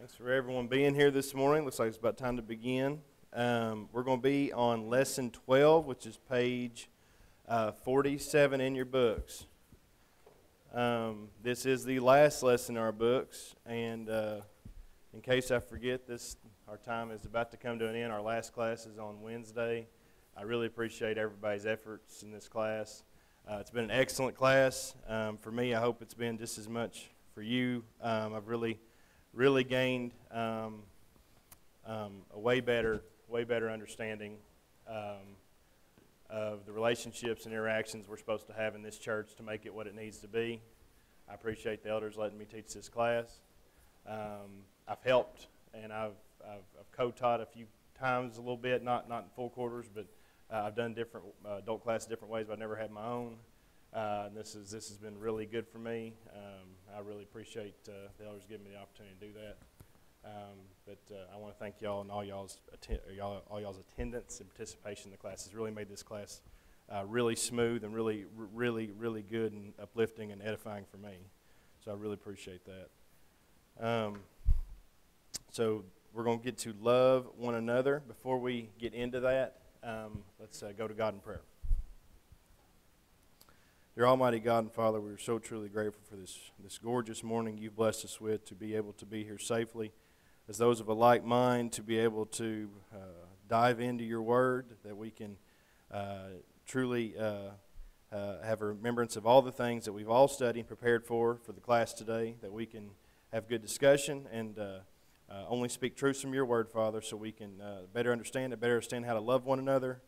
Thanks for everyone being here this morning. Looks like it's about time to begin. We're going to be on Lesson 12, which is page 47 in your books. This is the last lesson in our books, and in case I forget, our time is about to come to an end. Our last class is on Wednesday. I really appreciate everybody's efforts in this class. It's been an excellent class. For me, I hope it's been just as much for you. I've really gained a way better understanding of the relationships and interactions we're supposed to have in this church to make it what it needs to be. I appreciate the elders letting me teach this class. I've helped and I've co-taught a few times a little bit, not in full quarters, but I've done different adult classes different ways, but I've never had my own. This has been really good for me. I really appreciate the elders giving me the opportunity to do that. I want to thank y'all and all y'all's attendance and participation in the class. It's really made this class really smooth and really good and uplifting and edifying for me. So I really appreciate that. So we're going to get to love one another. Before we get into that, let's go to God in prayer. Dear Almighty God and Father, we're so truly grateful for this gorgeous morning you've blessed us with, to be able to be here safely as those of a like mind, to be able to dive into your word, that we can truly have a remembrance of all the things that we've all studied and prepared for the class today, that we can have good discussion and only speak truths from your word, Father, so we can better understand how to love one another,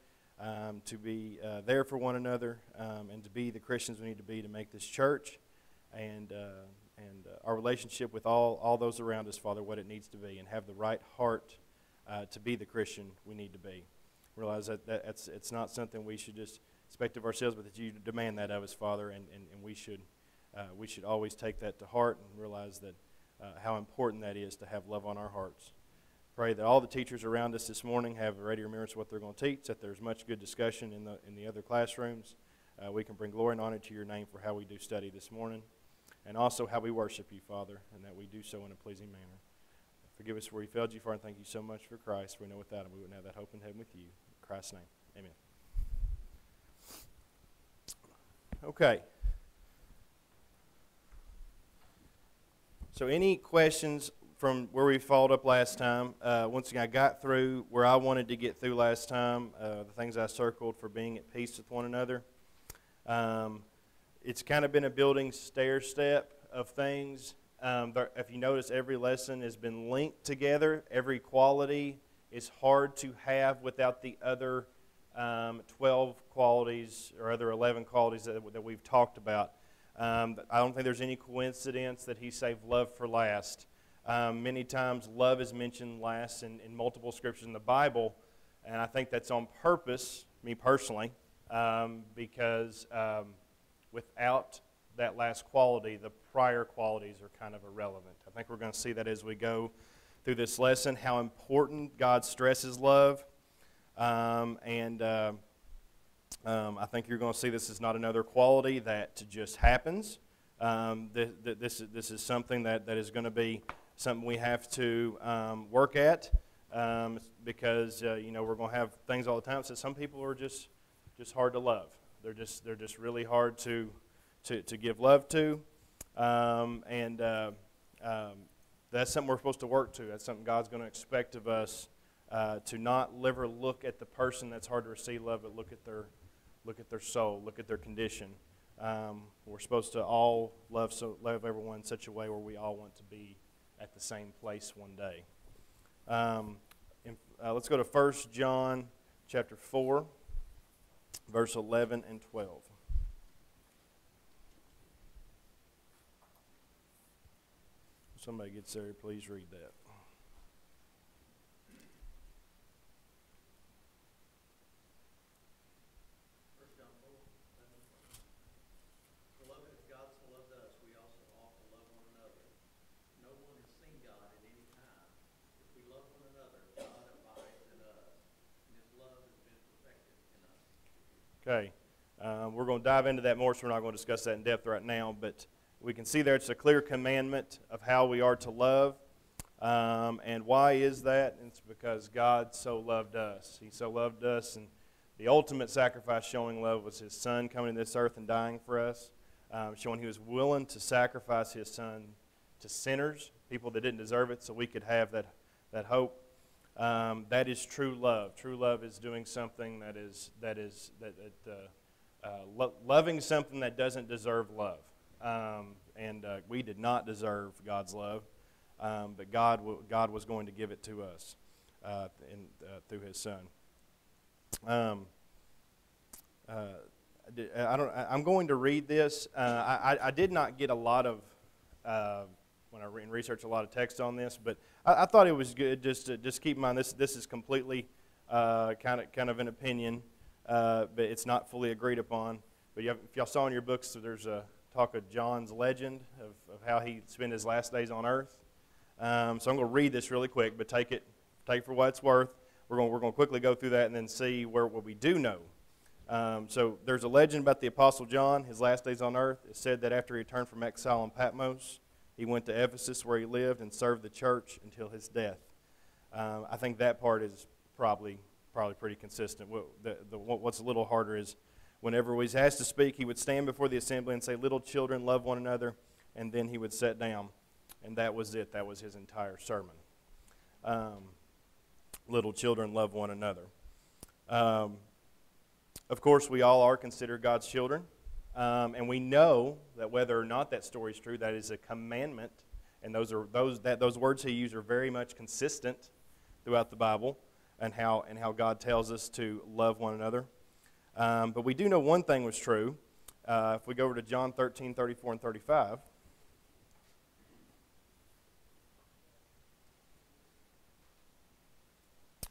to be there for one another, and to be the Christians we need to be to make this church and our relationship with all those around us, Father, what it needs to be, and have the right heart to be the Christian we need to be. Realize that it's not something we should just expect of ourselves, but that you demand that of us, Father, and we should always take that to heart and realize that how important that is to have love on our hearts. Pray that all the teachers around us this morning have a ready remembrance of what they're going to teach, that there's much good discussion in the other classrooms. We can bring glory and honor to your name for how we do study this morning, and also how we worship you, Father, and that we do so in a pleasing manner. Forgive us where we failed you, Father, and thank you so much for Christ. We know without him we wouldn't have that hope in heaven with you. In Christ's name, amen. Okay. So any questions from where we followed up last time? Once again, I got through where I wanted to get through last time, the things I circled for being at peace with one another. It's kind of been a building stair-step of things. If you notice, every lesson has been linked together. Every quality is hard to have without the other 12 qualities or other 11 qualities that we've talked about. I don't think there's any coincidence that he saved love for last. Many times love is mentioned last in multiple scriptures in the Bible, and I think that's on purpose, me personally, because without that last quality, the prior qualities are kind of irrelevant. I think we're going to see that as we go through this lesson, how important God stresses love, and I think you're going to see this is not another quality that just happens. This is something that is going to be something we have to work at, because we're going to have things all the time. So some people are just hard to love. They're just really hard to give love to, and that's something we're supposed to work to. That's something God's going to expect of us, to not ever look at the person that's hard to receive love, but look at their soul, look at their condition. We're supposed to all love everyone in such a way where we all want to be at the same place one day. Let's go to 1 John chapter 4, verse 11 and 12. Somebody gets there, please read that. Okay, we're going to dive into that more, so we're not going to discuss that in depth right now, but we can see there it's a clear commandment of how we are to love. And why is that? It's because God so loved us. He so loved us, and the ultimate sacrifice showing love was His Son coming to this earth and dying for us, showing He was willing to sacrifice His Son to sinners, people that didn't deserve it, so we could have that hope. That is true love. True love is doing something loving something that doesn't deserve love. And we did not deserve God's love, but God was going to give it to us through His Son. I'm going to read this. I did not get a lot of when I researched a lot of text on this, but I thought it was good just to keep in mind this is completely kind of an opinion, but it's not fully agreed upon. But if y'all saw in your books, there's a talk of John's legend of how he spent his last days on earth. So I'm going to read this really quick, but take for what it's worth. We're going to quickly go through that and then see what we do know. So there's a legend about the Apostle John, his last days on earth. It's said that after he returned from exile on Patmos, he went to Ephesus where he lived and served the church until his death. I think that part is probably pretty consistent. What's a little harder is whenever he was asked to speak, he would stand before the assembly and say, "Little children, love one another," and then he would sit down. And that was it. That was his entire sermon. Little children, love one another. Of course, we all are considered God's children. And we know that whether or not that story is true, that is a commandment. And those words he used are very much consistent throughout the Bible and how God tells us to love one another. But we do know one thing was true. If we go over to John 13, 34, and 35.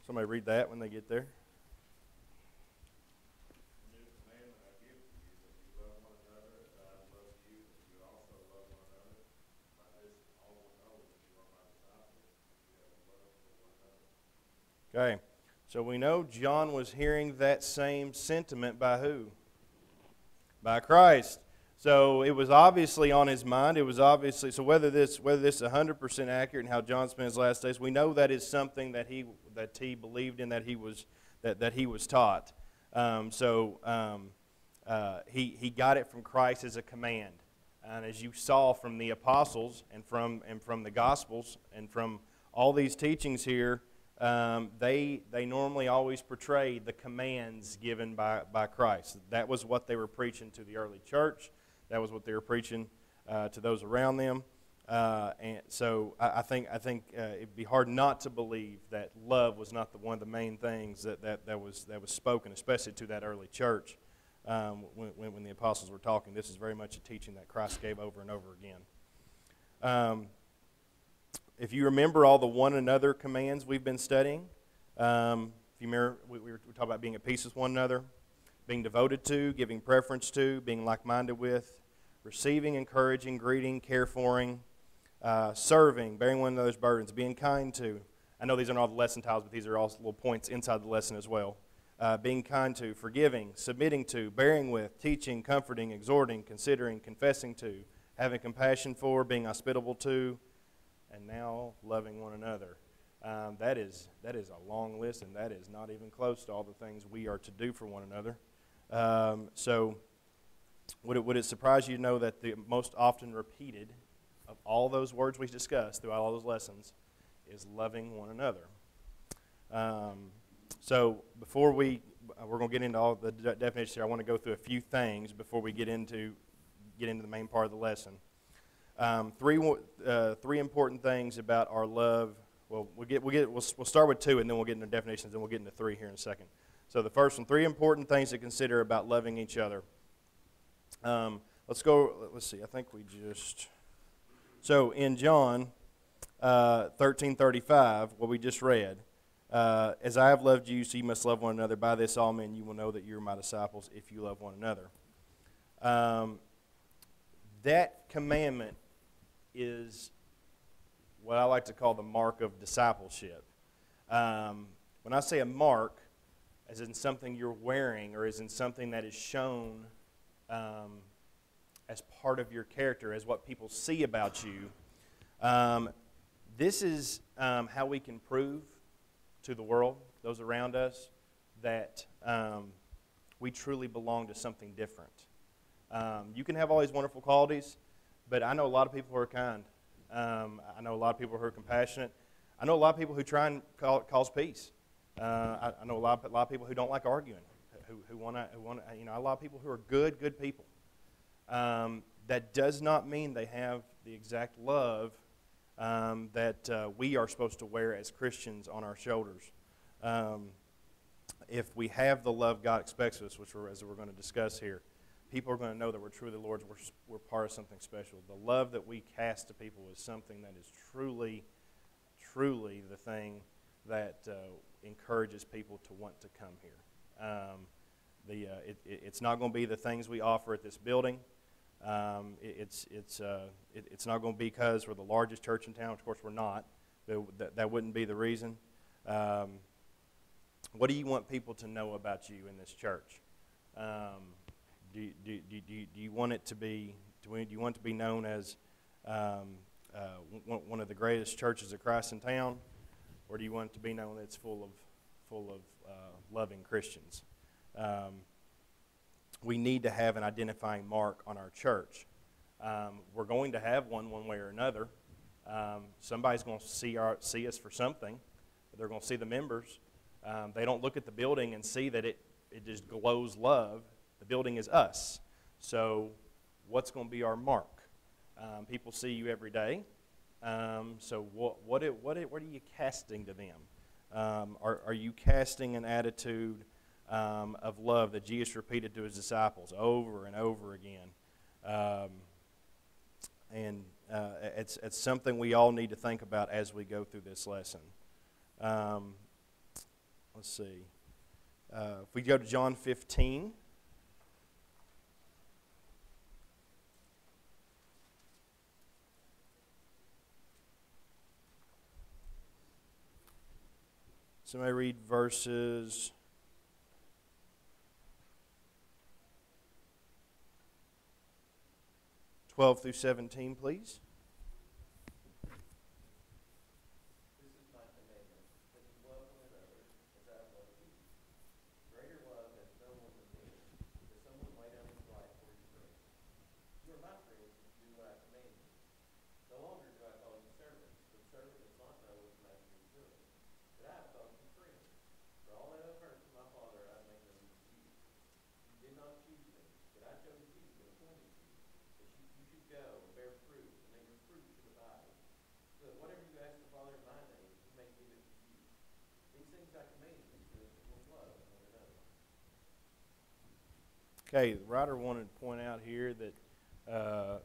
Somebody read that when they get there. Okay, so we know John was hearing that same sentiment by who? By Christ. So it was obviously on his mind. It was obviously, so whether this is 100% accurate in how John spent his last days, we know that is something that he believed in, that he was taught. He got it from Christ as a command, and as you saw from the apostles and from the Gospels and from all these teachings here. They normally always portrayed the commands given by Christ. That was what they were preaching to the early church. That was what they were preaching to those around them. And so I think it'd be hard not to believe that love was not one of the main things that was spoken, especially to that early church when the apostles were talking. This is very much a teaching that Christ gave over and over again. If you remember all the one another commands we've been studying, if you remember, we were talking about being at peace with one another, being devoted to, giving preference to, being like-minded with, receiving, encouraging, greeting, care for-ing, serving, bearing one another's burdens, being kind to. I know these aren't all the lesson titles, but these are all little points inside the lesson as well. Being kind to, forgiving, submitting to, bearing with, teaching, comforting, exhorting, considering, confessing to, having compassion for, being hospitable to, and now loving one another. That is a long list, and that is not even close to all the things we are to do for one another. So would it surprise you to know that the most often repeated of all those words we discussed throughout all those lessons is loving one another? So before we're going to get into all the definitions here, I want to go through a few things before we get into the main part of the lesson. Three important things about our love. Well, we'll start with two, and then we'll get into definitions, and we'll get into three here in a second. So the first one, three important things to consider about loving each other. Let's see. I think so in John 13:35, what we just read, as I have loved you, so you must love one another. By this all men you will know that you are my disciples if you love one another. That commandment is what I like to call the mark of discipleship. When I say a mark, as in something you're wearing or as in something that is shown as part of your character, as what people see about you, This is how we can prove to the world, those around us, that we truly belong to something different. You can have all these wonderful qualities, but I know a lot of people who are kind. I know a lot of people who are compassionate. I know a lot of people who try and cause peace. I know a lot of people who don't like arguing, who want to, a lot of people who are good people. That does not mean they have the exact love that we are supposed to wear as Christians on our shoulders. If we have the love God expects us, which as we're going to discuss here, people are going to know that we're truly the Lord's. We're part of something special. The love that we cast to people is something that is truly the thing that encourages people to want to come here. It's not going to be the things we offer at this building. It's not going to be because we're the largest church in town. Of course, we're not. That wouldn't be the reason. What do you want people to know about you in this church? Do you want it to be? Do you want it to be known as one of the greatest churches of Christ in town, or do you want it to be known that it's full of loving Christians? We need to have an identifying mark on our church. We're going to have one way or another. Somebody's going to see us for something. They're going to see the members. They don't look at the building and see that it just glows love. The building is us. So what's going to be our mark? People see you every day. So what are you casting to them? Are you casting an attitude of love that Jesus repeated to his disciples over and over again? It's something we all need to think about as we go through this lesson. Let's see. If we go to John 15. Somebody read verses 12 through 17, please. Okay, the writer wanted to point out here that,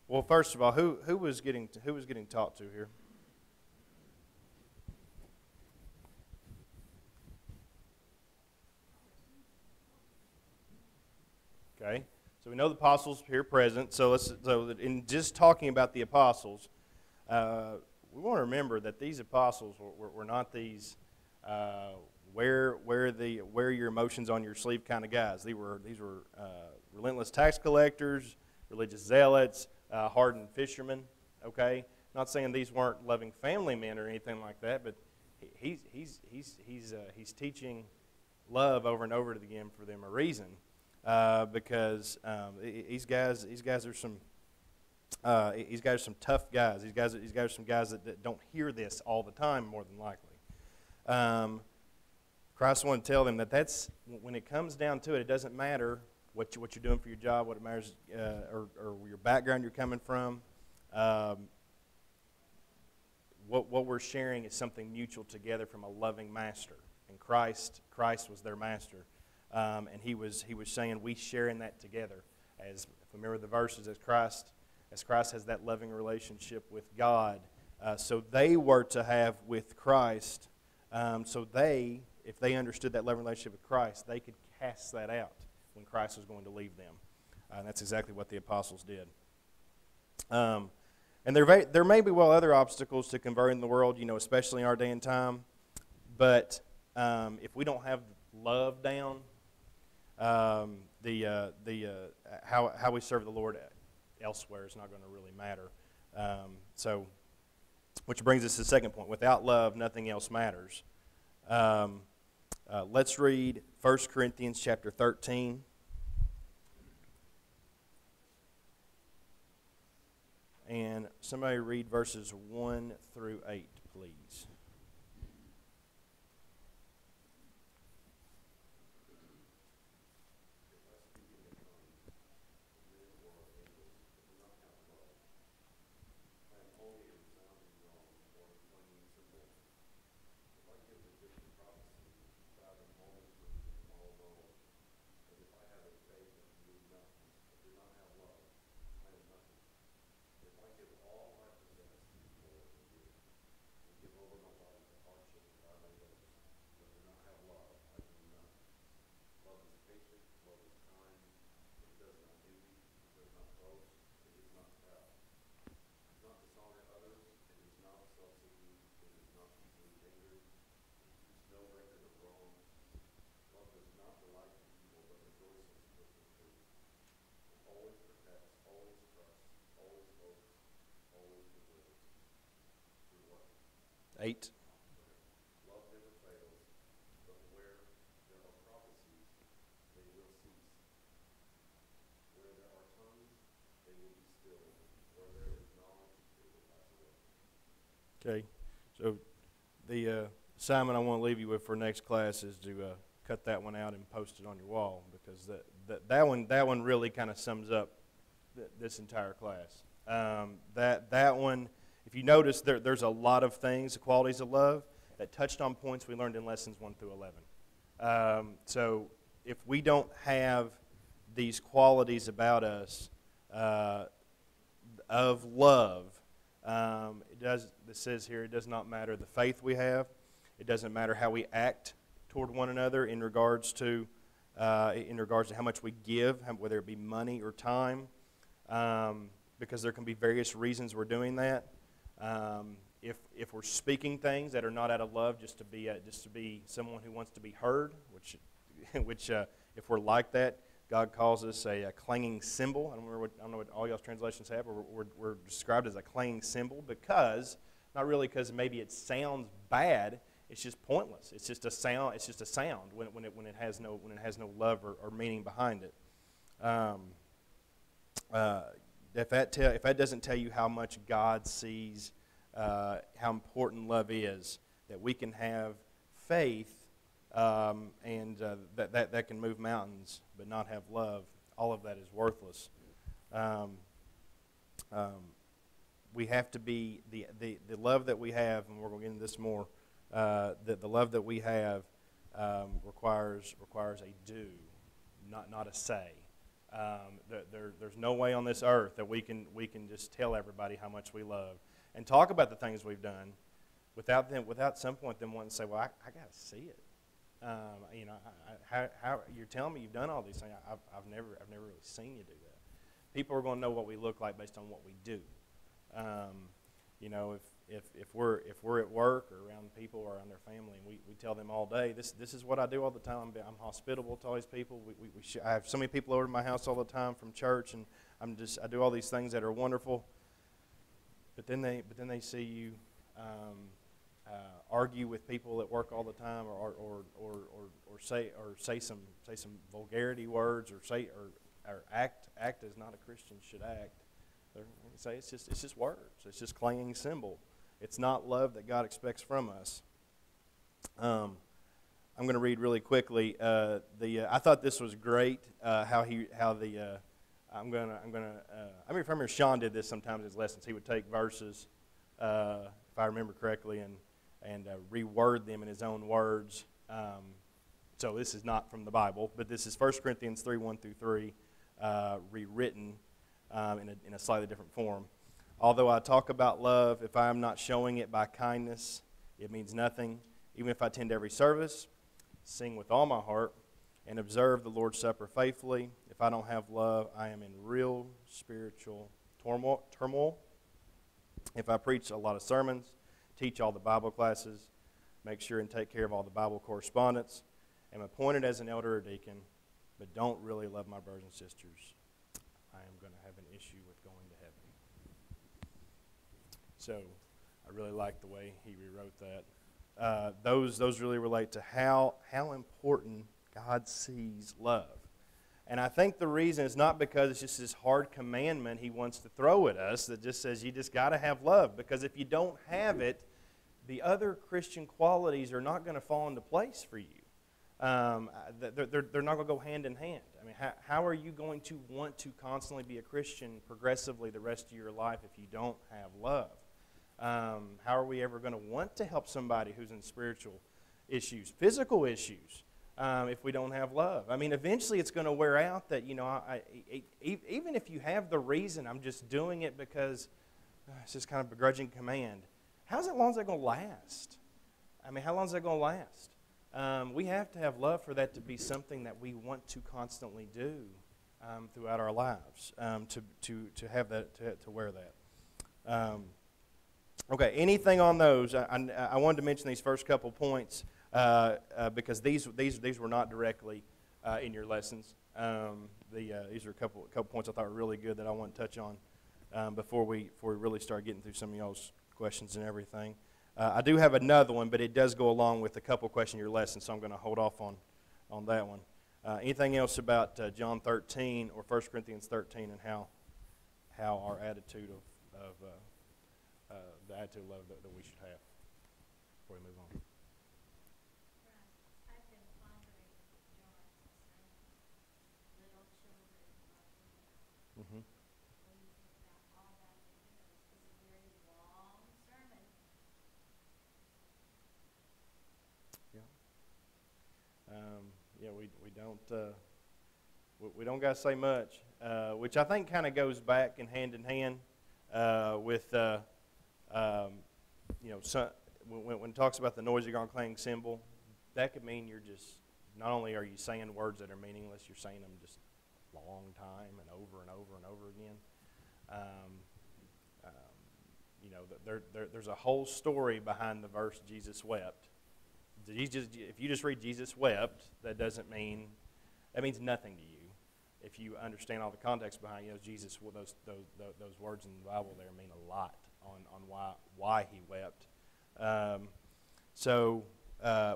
well, first of all, who was getting taught to here? Okay, so we know the apostles here present. So in just talking about the apostles, we want to remember that these apostles were not these wear your emotions on your sleeve kind of guys. These were relentless tax collectors, religious zealots, hardened fishermen. Okay, not saying these weren't loving family men or anything like that, but he's teaching love over and over again for them a reason, because these guys are some tough guys. These guys are some guys that don't hear this all the time, more than likely. Christ wanted to tell them that's when it comes down to it, it doesn't matter what you're doing for your job, what it matters, or your background you're coming from. What we're sharing is something mutual together from a loving master, and Christ was their master, and he was saying we share in that together. As if we remember the verses, as Christ has that loving relationship with God, so they were to have with Christ. If they understood that loving relationship with Christ, they could cast that out when Christ was going to leave them. And that's exactly what the apostles did. And there may be other obstacles to converting the world, especially in our day and time. But if we don't have love down, how we serve the Lord elsewhere is not going to really matter. So Which brings us to the second point. Without love, nothing else matters. Let's read 1 Corinthians chapter 13. And somebody read verses 1 through 8, please. Eight. Love never fails, but where there are prophecies, they will cease. Where there are tongues, they will be stilled. Where there is knowledge, it will pass away. Okay, so the assignment I want to leave you with for next class is to cut that one out and post it on your wall, because that one really kind of sums up this entire class. That one. If you notice, there's a lot of things, the qualities of love, that touched on points we learned in lessons 1 through 11. So if we don't have these qualities about us of love, it says here, it does not matter the faith we have. It doesn't matter how we act toward one another in regards to how much we give, whether it be money or time, because there can be various reasons we're doing that. If we're speaking things that are not out of love, just to be someone who wants to be heard, which if we're like that, God calls us a clanging cymbal. I don't know what all y'all's translations have, but we're described as a clanging cymbal, because not really because maybe it sounds bad. It's just pointless. It's just a sound. It's just a sound when it has no love or meaning behind it. If that doesn't tell you how much God sees, how important love is, that we can have faith and that can move mountains, but not have love, all of that is worthless. We have to be the love that we have, and we're going to get into this more. The love that we have requires a do, not a say. There's no way on this earth that we can just tell everybody how much we love and talk about the things we've done without some point them wanting to say, well, I got to see it. How you're telling me you've done all these things? I've never really seen you do that. People are going to know what we look like based on what we do. If we're at work or around people or around their family, and we tell them all day, this is what I do all the time. I'm hospitable to all these people. I have so many people over to my house all the time from church, and I do all these things that are wonderful. But then they see you argue with people at work all the time, or say some vulgarity words, or act as not a Christian should act. Say it's just words. It's just clanging cymbal. It's not love that God expects from us. I'm going to read really quickly. I thought this was great. I remember Sean did this sometimes in his lessons. He would take verses, if I remember correctly, and reword them in his own words. So this is not from the Bible, but this is 1 Corinthians 3:1-3, rewritten in a slightly different form. Although I talk about love, if I am not showing it by kindness, it means nothing. Even if I attend every service, sing with all my heart, and observe the Lord's Supper faithfully, if I don't have love, I am in real spiritual turmoil. If I preach a lot of sermons, teach all the Bible classes, make sure and take care of all the Bible correspondence, am appointed as an elder or deacon, but don't really love my brothers and sisters, I am going to have an issue with going to heaven. So, I really like the way he rewrote that. Those really relate to how important God sees love. And I think the reason is not because it's just this hard commandment he wants to throw at us that just says you just got to have love. Because if you don't have it, the other Christian qualities are not going to fall into place for you. They're not going to go hand in hand. I mean, how are you going to want to constantly be a Christian progressively the rest of your life if you don't have love? How are we ever going to want to help somebody who's in spiritual issues, physical issues, if we don't have love? I mean, eventually it's going to wear out that, even if you have the reason, I'm just doing it because it's just kind of begrudging command. How long is that going to last? I mean, how long is that going to last? We have to have love for that to be something that we want to constantly do throughout our lives, to have that, to wear that. Okay, anything on those? I wanted to mention these first couple points because these were not directly in your lessons. These are a couple points I thought were really good that I want to touch on before we really start getting through some of y'all's questions and everything. I do have another one, but it does go along with a couple questions in your lesson, so I'm going to hold off on that one. Anything else about John 13 or 1 Corinthians 13 and how our attitude of the attitude of love that we should have before we move on? I've been pondering John's sermon, little children loving Mm-hmm. What do you think about all that? It's a very long sermon. We don't got to say much, which I think kind of goes back in hand with when it talks about the noisy gong clang cymbal, that could mean you're just not only are you saying words that are meaningless, you're saying them just a long time and over and over and over again. There's a whole story behind the verse "Jesus wept." If you just read "Jesus wept," that means nothing to you. If you understand all the context behind Jesus, well, those words in the Bible there mean a lot on why he wept. So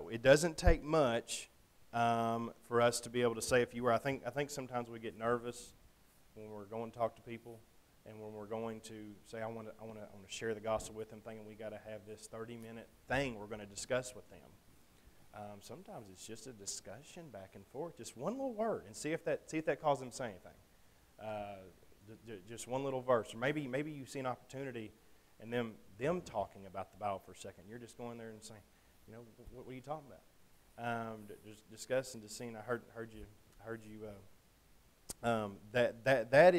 it doesn't take much for us to be able to say if you were. I think sometimes we get nervous when we're going to talk to people, and when we're going to say I want to share the gospel with them, thinking we got to have this 30-minute thing we're going to discuss with them. Sometimes it's just a discussion back and forth, just one little word, and see if that causes them to say anything. Just one little verse, or maybe you see an opportunity, and them talking about the Bible for a second. You're just going there and saying, what are you talking about? Just discussing, just seeing. I heard you. That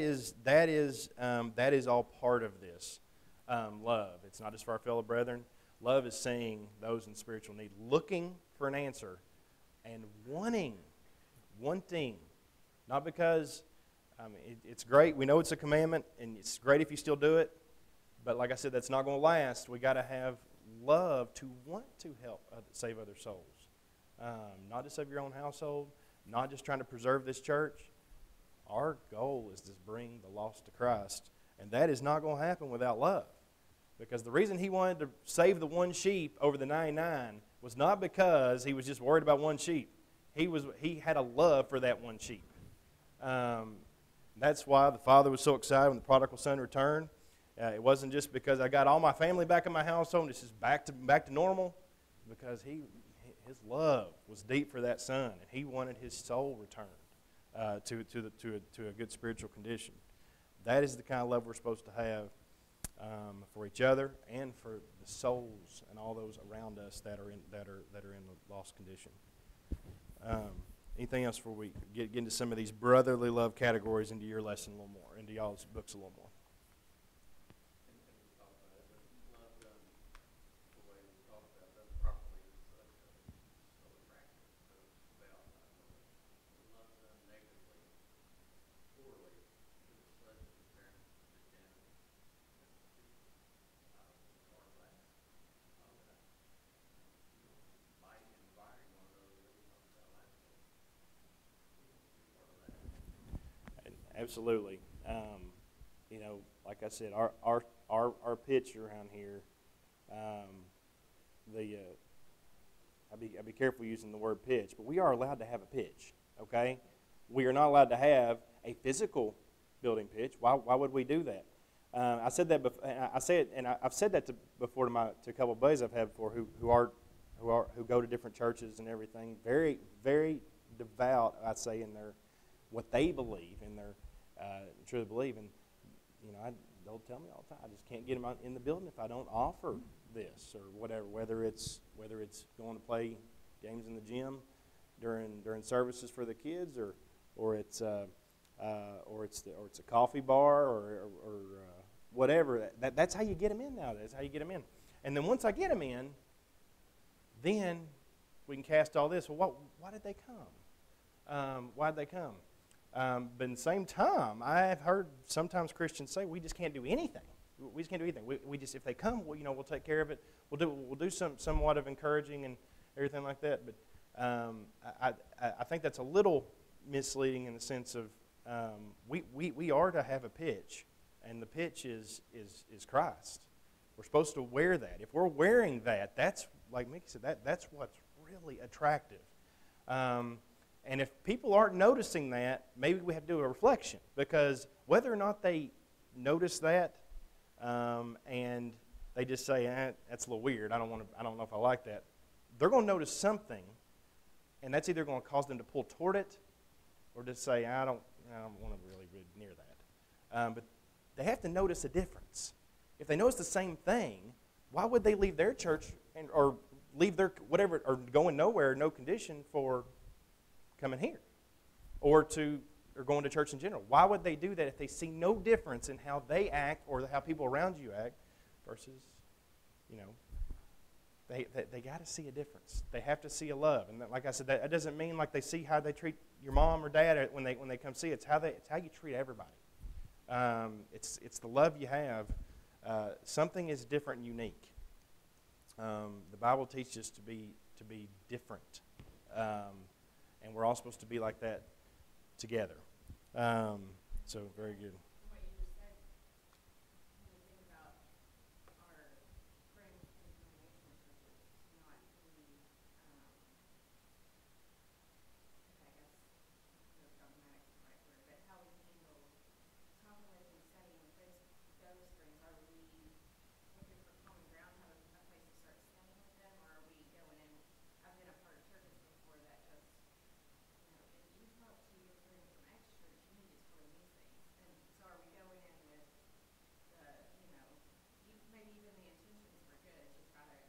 is all part of this love. It's not just for our fellow brethren. Love is seeing those in spiritual need, looking for an answer, and wanting, not because it's great. We know it's a commandment, and it's great if you still do it. But like I said, that's not going to last. We got to have love to want to help save other souls, not to save your own household, not just trying to preserve this church. Our goal is to bring the lost to Christ, and that is not going to happen without love. Because the reason he wanted to save the one sheep over the 99 was not because he was just worried about one sheep. He had a love for that one sheep. That's why the father was so excited when the prodigal son returned. It wasn't just because I got all my family back in my household and it's just back to normal. Because his love was deep for that son, and he wanted his soul returned to a good spiritual condition. That is the kind of love we're supposed to have. For each other and for the souls and all those around us that are in the lost condition. Anything else before we get into some of these brotherly love categories into your lesson a little more, into y'all's books a little more? Absolutely. Like I said, our pitch around here I'd be careful using the word pitch, but we are allowed to have a pitch, okay? We are not allowed to have a physical building pitch. Why would we do that? I said that I've said that before to a couple of buddies I've had before who go to different churches and everything. Very, very devout, I'd say, in their what they believe in their truly believe. And they'll tell me all the time, I just can't get them out in the building if I don't offer this or whatever. Whether it's going to play games in the gym during services for the kids, or it's a coffee bar or whatever. That's how you get them in nowadays. That's how you get them in. And then once I get them in, then we can cast all this. Well, why did they come? Why did they come? But at the same time, I have heard sometimes Christians say we just can't do anything. We just can't do anything. We just, if they come, we'll take care of it. We'll do somewhat of encouraging and everything like that. But I think that's a little misleading in the sense of we are to have a pitch, and the pitch is Christ. We're supposed to wear that. If we're wearing that, that's like Mickey said. That's what's really attractive. And if people aren't noticing that, maybe we have to do a reflection, because whether or not they notice that, and they just say, "That's a little weird. I don't know if I like that." They're going to notice something, and that's either going to cause them to pull toward it, or just say, "I don't want to really be near that." But they have to notice a difference. If they notice the same thing, why would they leave their church or leave their whatever, or going nowhere, no condition for coming here, or going to church in general? Why would they do that if they see no difference in how they act or how people around you act versus, they got to see a difference. They have to see a love, and like I said, that doesn't mean like they see how they treat your mom or dad when they come see. It's how you treat everybody. It's the love you have. Something is different and unique. The Bible teaches us to be different. And we're all supposed to be like that together. So very good. What you just said, when we think about our friends and denominational churches not being, I guess, dogmatic is the right word, but how we handle talking with and studying with those friends. Are we looking for common ground, have a place to start studying with them, or are we going in? I've been a part of churches before that just, if you talk to your friend from X church, you need to tell them these things. And so are we going in with the, maybe even the intentions were good to try to,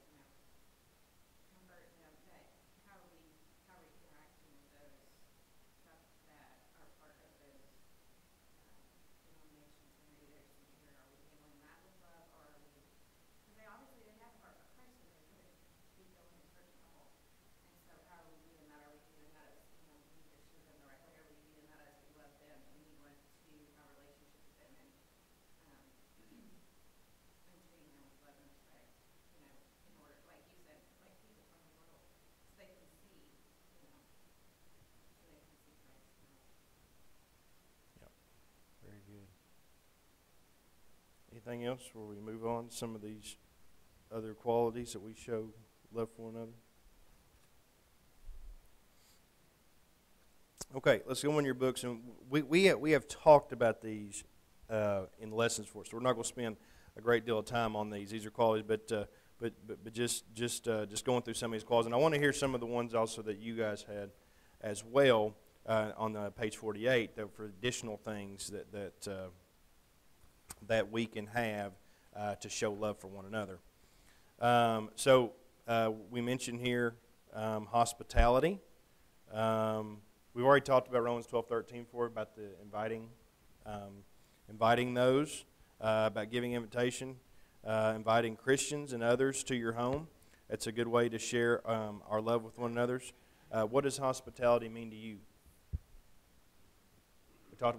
convert them, but how are we interacting with those that are part of those denominations, and maybe there's some anger? Are we handling that with love, or are we, because they obviously they have the heart of Christ, or they wouldn't be going to church at all. And so how are we doing that? Are we doing that as, we need to show them the right way? Are we doing that as we love them and we want to have a relationship with them, and treating them with love and respect, in order, like you said, like people from the world, so they can see, so they can see Christ in us. Yep. Very good. Anything else before we move on to some of these other qualities that we show love for one another? Okay, let's go in your books, and we have talked about these in lessons for us. So we're not going to spend a great deal of time on these. These are qualities, but just going through some of these qualities, and I want to hear some of the ones also that you guys had as well on page 48 for additional things that we can have to show love for one another. So we mentioned here hospitality. We've already talked about Romans 12:13 about the inviting those, about giving invitation, inviting Christians and others to your home. It's a good way to share our love with one another. What does hospitality mean to you?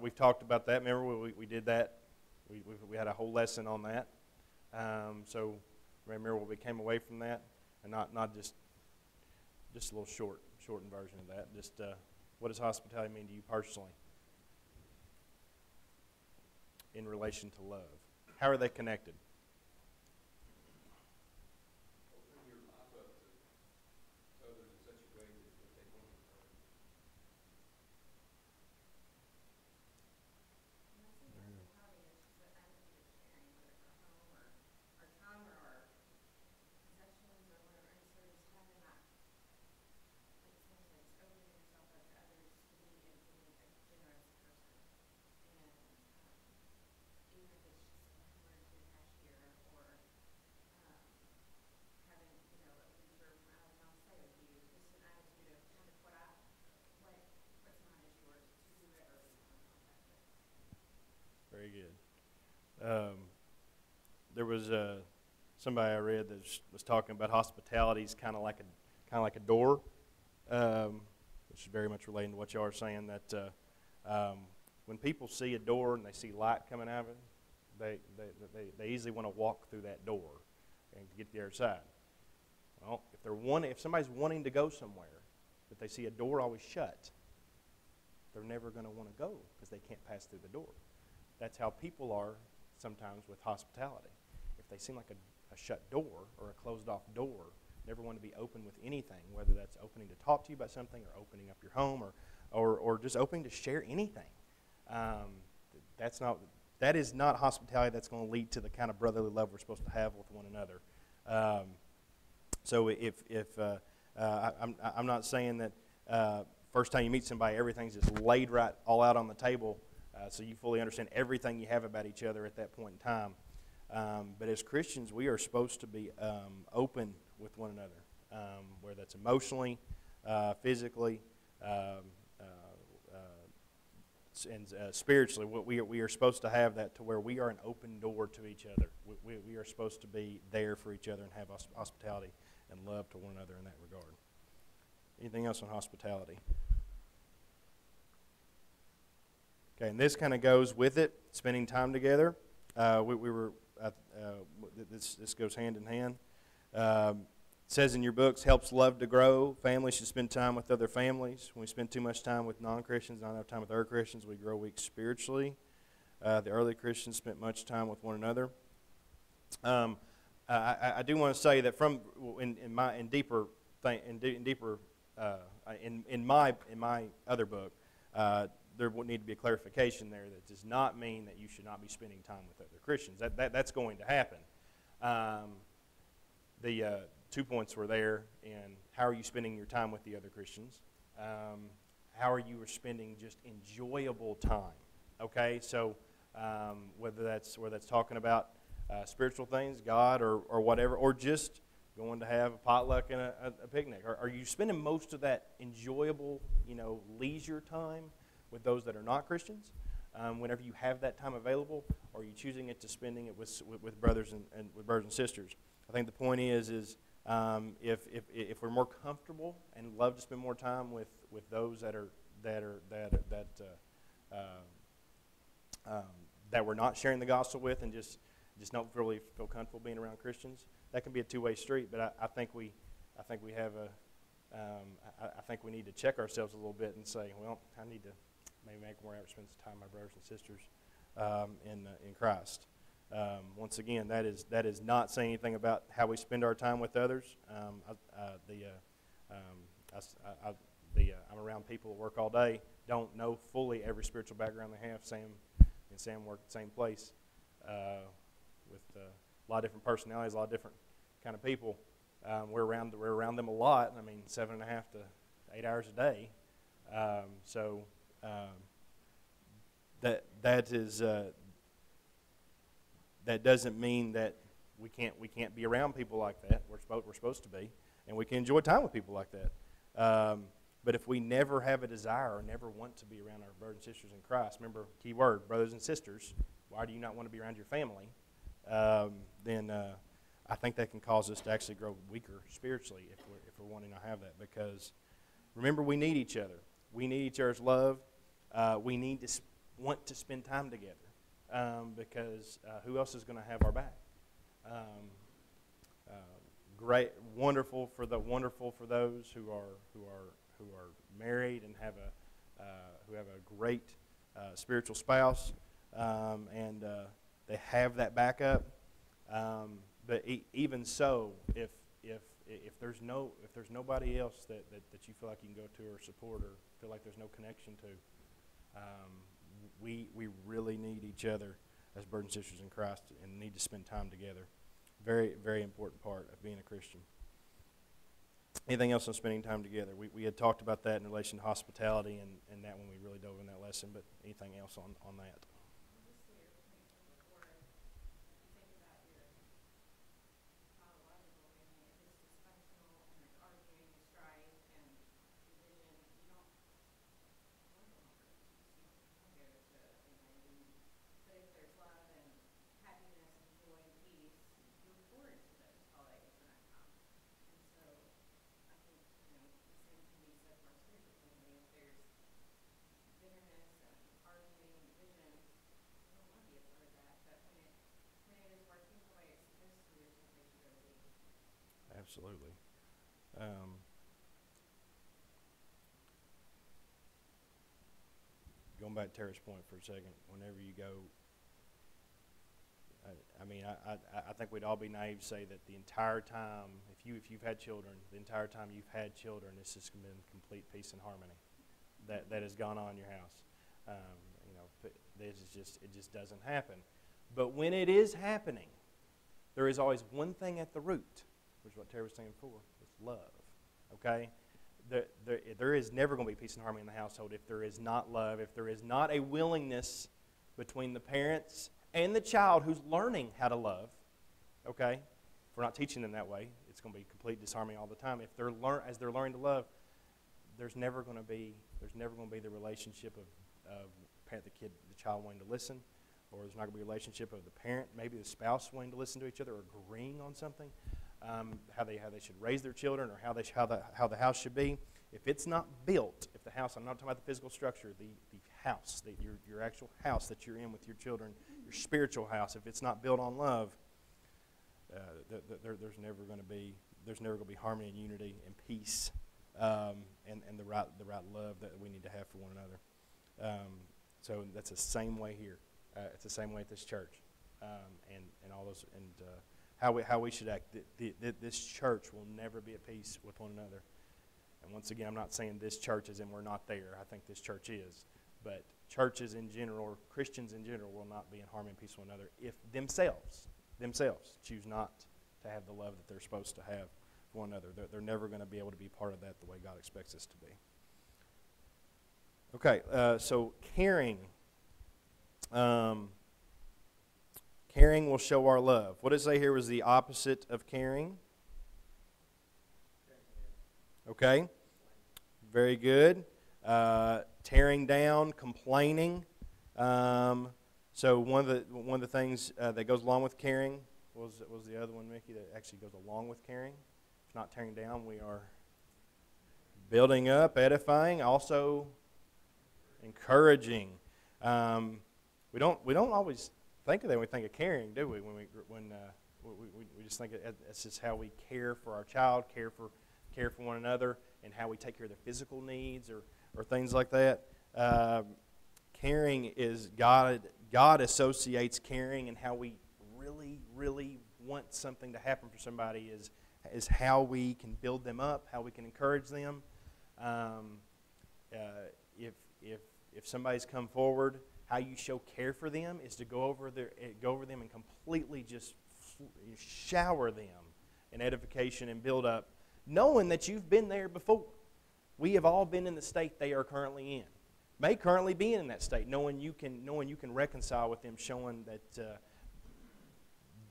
We've talked about that. Remember, we did that. We had a whole lesson on that. So remember what we came away from that, and not just a little shortened version of that. Just what does hospitality mean to you personally in relation to love? How are they connected? There was somebody I read that was talking about hospitality is kind of like a door, which is very much relating to what y'all are saying. That when people see a door and they see light coming out of it, they easily want to walk through that door and get to the other side. Well, if somebody's wanting to go somewhere, but they see a door always shut, they're never going to want to go because they can't pass through the door. That's how people are sometimes with hospitality. If they seem like a shut door or a closed-off door, never want to be open with anything, whether that's opening to talk to you about something or opening up your home or just opening to share anything. That is not hospitality that's going to lead to the kind of brotherly love we're supposed to have with one another. So I'm not saying that first time you meet somebody, everything's just laid right all out on the table, so you fully understand everything you have about each other at that point in time. But as Christians, we are supposed to be open with one another, whether that's emotionally, physically, and spiritually. We are supposed to have that to where we are an open door to each other. We are supposed to be there for each other and have hospitality and love to one another in that regard. Anything else on hospitality? Okay, and this kind of goes with it, spending time together. This goes hand in hand. It says in your books, helps love to grow. Families should spend time with other families. When we spend too much time with non-Christians, not enough time with other Christians, we grow weak spiritually. The early Christians spent much time with one another. I do want to say that in my other book, there would need to be a clarification there that does not mean that you should not be spending time with other Christians. That's going to happen. The 2 points were there in how are you spending your time with the other Christians? How are you spending just enjoyable time? Okay, so whether that's talking about spiritual things, God, or whatever, or just going to have a potluck and a picnic. Are you spending most of that enjoyable, leisure time with those that are not Christians? Whenever you have that time available, or are you choosing it to spending it with brothers and with brothers and sisters? I think the point is if we're more comfortable and love to spend more time with those that we're not sharing the gospel with, and just don't really feel comfortable being around Christians, that can be a two-way street. But I think we need to check ourselves a little bit and say, well, I need to maybe make more effort to spend some time with my brothers and sisters in Christ. Once again, that is not saying anything about how we spend our time with others. I'm around people that work all day, don't know fully every spiritual background they have. Sam work at the same place with a lot of different personalities, a lot of different kind of people. We're around them a lot. 7.5 to 8 hours a day. That doesn't mean that we can't be around people like that. We're supposed to be, and we can enjoy time with people like that. But if we never have a desire or never want to be around our brothers and sisters in Christ, remember, key word, brothers and sisters, why do you not want to be around your family? Then I think that can cause us to actually grow weaker spiritually if we're wanting to have that. Because remember, we need each other. We need each other's love. We need to want to spend time together because who else is going to have our back? Great, wonderful for those who are married and have a great spiritual spouse, and they have that backup. But even so, if there's nobody else that you feel like you can go to or support or feel like there's no connection to, we really need each other as brothers and sisters in Christ and need to spend time together. Very, very important part of being a Christian. Anything else on spending time together? We had talked about that in relation to hospitality and that when we really dove in that lesson, but anything else on that? absolutely. Going back to Tara's point for a second, whenever you go, I think we'd all be naive to say that the entire time, if you've had children, the entire time you've had children, it's just been complete peace and harmony that has gone on in your house. It just doesn't happen. But when it is happening, there is always one thing at the root, which is what Tara was saying before, it's love. Okay? There is never going to be peace and harmony in the household if there is not love, if there is not a willingness between the parents and the child who's learning how to love. Okay? If we're not teaching them that way, it's going to be complete disharmony all the time. If as they're learning to love, there's never going to be the relationship of the child wanting to listen, or there's not going to be a relationship of the parent, maybe the spouse wanting to listen to each other, or agreeing on something, how they should raise their children, or how the house should be. If it's not built, if the house, I'm not talking about the physical structure, the house, your actual house that you're in with your children, your spiritual house, if it's not built on love, there's never going to be harmony and unity and peace, and the right love that we need to have for one another. So that's the same way here. It's the same way at this church, and all those, and how we should act. This church will never be at peace with one another. And once again, I'm not saying this church is and we're not there. I think this church is, but churches in general, or Christians in general, will not be in harmony and peace with one another if themselves choose not to have the love that they're supposed to have for one another. They're never going to be able to be part of that the way God expects us to be. Okay, so caring. Caring will show our love. What does it say here was the opposite of caring? Okay, very good. Tearing down, complaining. So one of the things that goes along with caring was the other one, Mickey, that actually goes along with caring. It's not tearing down. We are building up, edifying, also encouraging. We don't always think of that when we think of caring, do we? When we just think it's just how we care for our child, care for one another, and how we take care of their physical needs or things like that. Caring is God associates caring and how we really, really want something to happen for somebody is how we can build them up, how we can encourage them. If somebody's come forward, how you show care for them is to go over them and completely just shower them in edification and build up, knowing that you've been there before. We have all been in the state they are currently in, may currently be in that state, knowing you can reconcile with them, showing that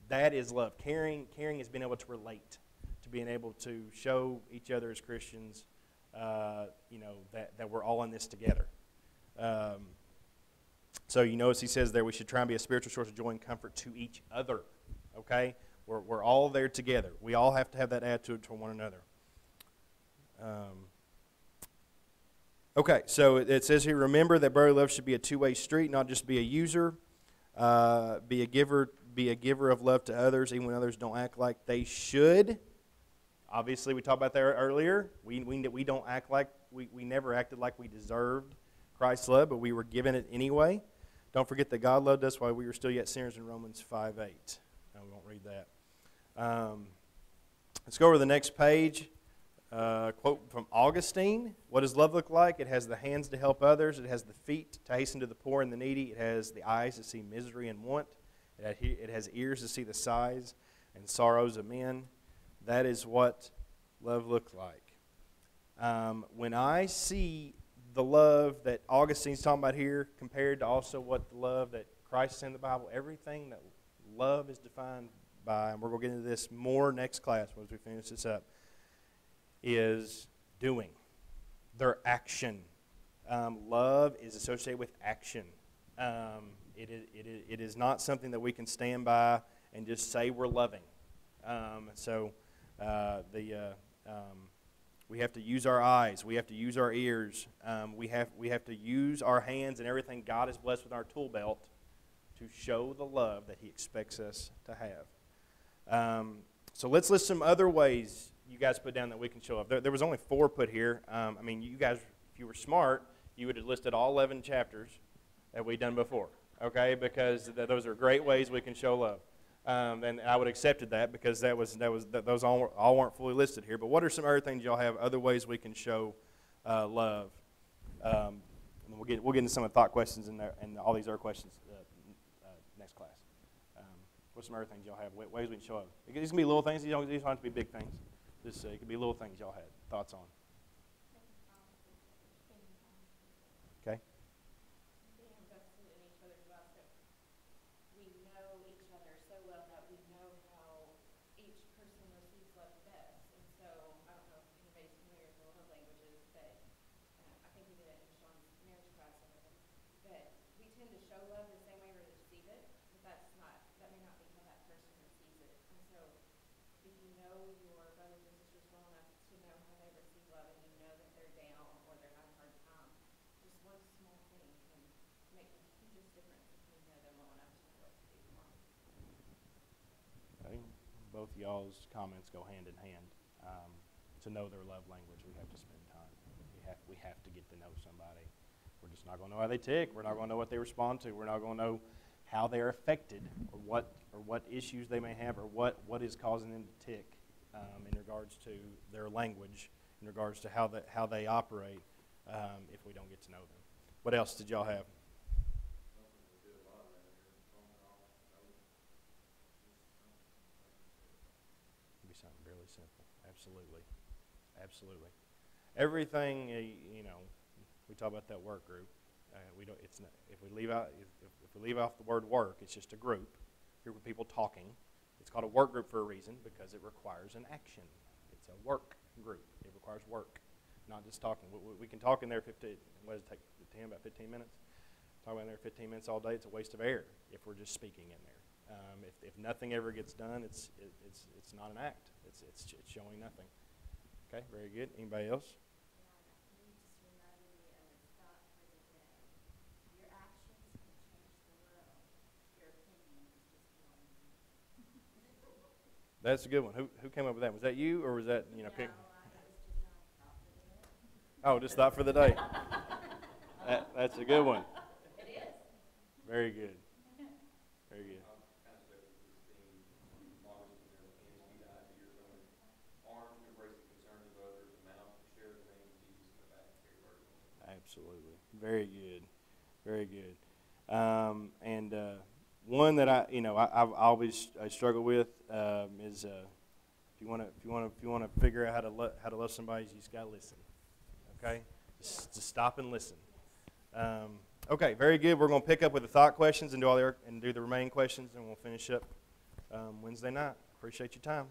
that is love. Caring is being able to relate, to being able to show each other as Christians, that we're all in this together. So you notice he says there we should try and be a spiritual source of joy and comfort to each other. Okay? We're all there together. We all have to have that attitude toward one another. Okay, so it says here, remember that brotherly love should be a two-way street, not just be a user. Be a giver of love to others, even when others don't act like they should. Obviously, we talked about that earlier. We don't act like, we never acted like we deserved Christ's love, but we were given it anyway. Don't forget that God loved us while we were still yet sinners in Romans 5:8. No, we won't read that. Let's go over to the next page. Quote from Augustine. What does love look like? It has the hands to help others. It has the feet to hasten to the poor and the needy. It has the eyes to see misery and want. It has ears to see the sighs and sorrows of men. That is what love looks like. When I see the love that Augustine's talking about here compared to also what the love that Christ is in the Bible, everything that love is defined by, and we're going to get into this more next class once we finish this up, is doing. Their action. Love is associated with action. It is not something that we can stand by and just say we're loving. We have to use our eyes. We have to use our ears. We have to use our hands and everything God has blessed with our tool belt to show the love that He expects us to have. So let's list some other ways you guys put down that we can show love. There was only 4 put here. I mean, you guys, if you were smart, you would have listed all 11 chapters that we've done before, okay? Because those are great ways we can show love. And I would have accepted that because those all weren't fully listed here. But what are some other things y'all have, other ways we can show love? And we'll get into some of the thought questions and all these other questions next class. What's some other things y'all have, ways we can show love? These can be little things. These don't have to be big things. It could be little things y'all had thoughts on. Okay. Being invested in each other's lives, that we know each other so well that we know how each person receives love best. And so, I don't know if anybody's familiar with the love languages, but I think we did it in Sean's marriage class or whatever. But we tend to show love the same way we receive it, but that may not be how that person receives it. And so, if you know your brothers and sisters well enough to know how they receive love, and you know that they're down or they're having a hard time, just one small thing can make the hugest difference if you know them well enough to know what to do for them. Okay. Both y'all's comments go hand in hand. To know their love language, we have to spend time. We have to get to know somebody. We're just not going to know how they tick. We're not going to know what they respond to. We're not going to know how they're affected, or what issues they may have, or what is causing them to tick in regards to their language, in regards to how they operate. If we don't get to know them. What else did y'all have? It'd be something really simple. Absolutely. Everything, we talk about that work group. We don't. It's not, if we leave off the word work, it's just a group. Here with people talking. It's called a work group for a reason, because it requires an action. It's a work group. It requires work. Not just talking. We can talk in there 15. What does it take? About 15 minutes. Talking in there 15 minutes all day. It's a waste of air if we're just speaking in there. If nothing ever gets done, it's not an act. It's showing nothing. Okay, very good. Anybody else? Yeah, you just reminded me of a thought for the day. Your actions can change the world. Your opinion is just one. That's a good one. Who came up with that? Was that you, or was that No, pick? it was just my thought for the day. Oh, just thought for the day. That's a good one. It is. Very good. Very good. Kind of stuck with this theme, models with their hands be the idea or something. Arms to embrace the concerns of others, and mouth to share the name of Jesus in the back of your personal. Absolutely. Very good. Very good. And one that I've always struggle with is if you want to figure out how to love somebody, you just gotta listen. Okay, just stop and listen. Okay, very good. We're going to pick up with the thought questions and do the remaining questions, and we'll finish up Wednesday night. Appreciate your time.